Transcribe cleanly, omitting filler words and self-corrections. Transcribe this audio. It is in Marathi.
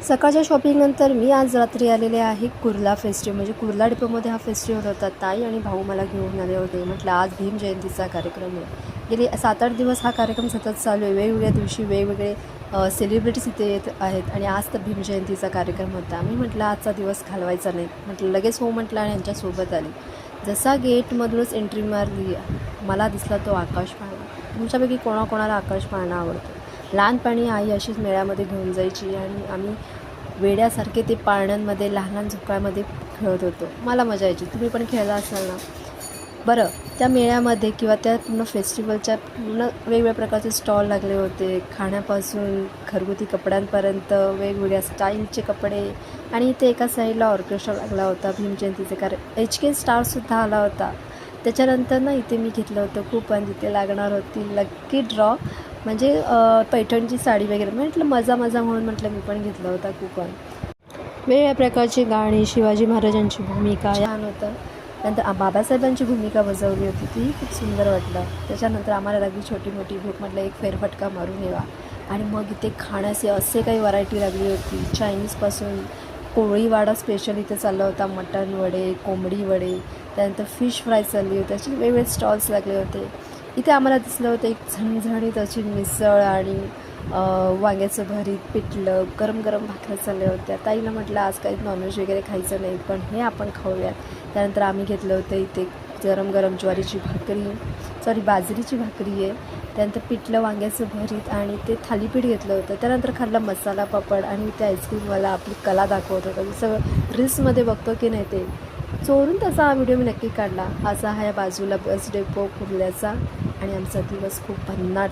सकाळच्या शॉपिंगनंतर मी आज रात्री आलेले आहे कुर्ला फेस्टिवल, म्हणजे कुर्ला डिपोमध्ये हा फेस्टिवल होता. ताई आणि भाऊ मला घेऊन आले होते. म्हटलं आज भीम जयंतीचा कार्यक्रम आहे. गेली 7-8 दिवस हा कार्यक्रम सतत चालू आहे. वेगवेगळ्या दिवशी वेगवेगळे सेलिब्रिटीज इथे येत आहेत आणि आज तर भीम जयंतीचा कार्यक्रम होता. मी म्हटलं आजचा दिवस घालवायचा नाही, म्हटलं लगेच हो म्हटलं आणि यांच्यासोबत आली. जसा गेटमधूनच एंट्री मारली मला दिसला तो आकाश पाळणा. तुमच्यापैकी कोणाकोणाला आकाश पाळणा आवडतो? लहानपणी आई अशीच मेळ्यामध्ये घेऊन जायची आणि आम्ही वेड्यासारखे ते पाळण्यांमध्ये लहान लहान झोपाळ्यामध्ये खेळत होतो. मला मजा यायची. तुम्ही पण खेळला असाल ना? बरं, त्या मेळ्यामध्ये किंवा त्या पूर्ण फेस्टिवलच्या पूर्ण वेगवेगळ्या प्रकारचे स्टॉल लागले होते. खाण्यापासून घरगुती कपड्यांपर्यंत वेगवेगळ्या स्टाईलचे कपडे आणि इथे एका साईडला ऑर्केस्ट्रा लागला होता भीम जयंतीचे कारण HK स्टारसुद्धा आला होता. त्याच्यानंतर ना इथे मी घेतलं होतं कूपन, तिथे लागणार होती लक्की ड्रॉ म्हणजे पैठणची साडी वगैरे. म्हटलं मजा म्हणून म्हटलं मी पण घेतलं होता कूपन. वेगवेगळ्या प्रकारची गाणी, शिवाजी महाराजांची भूमिका छान होतं. नंतर बाबासाहेबांची भूमिका बजावली होती, तीही खूप सुंदर वाटलं. त्याच्यानंतर आम्हाला लागली छोटी मोठी भूक, म्हटलं एक फेरफटका मारून येवा. आणि मग इथे खाण्याचे असे काही व्हरायटी लागली होती. चायनीजपासून कोळीवाडा स्पेशल इथे चालला होता, मटण वडे, कोंबडी वडे, त्यानंतर फिश फ्राय चालली होती. असे वेगवेगळे स्टॉल्स लागले होते. इथे आम्हाला दिसलं होतं एक झणझणीत अशी मिसळ आणि वांग्याचं भरीत, पिठलं, गरम भाकऱ्या चालल्या होत्या. ताईला म्हटलं आज काही नॉनव्हेज वगैरे खायचं नाही, पण हे आपण खाऊयात. त्यानंतर आम्ही घेतलं होतं इथे गरम ज्वारीची भाकरी, बाजरीची भाकरी आहे. त्यानंतर पिठलं, वांग्याचं भरीत आणि ते थालीपीठ घेतलं होतं. त्यानंतर खाल्ला मसाला पापड आणि त्या आईस्क्रीमवाला आपली कला दाखवत होता. सगळं रील्समध्ये बघतो की नाही ते चोरून त्याचा हा व्हिडिओ मी नक्की काढला. असा हा या बाजूला बस डेपो कुर्ल्याचा आणि आमचा दिवस खूप भन्नाट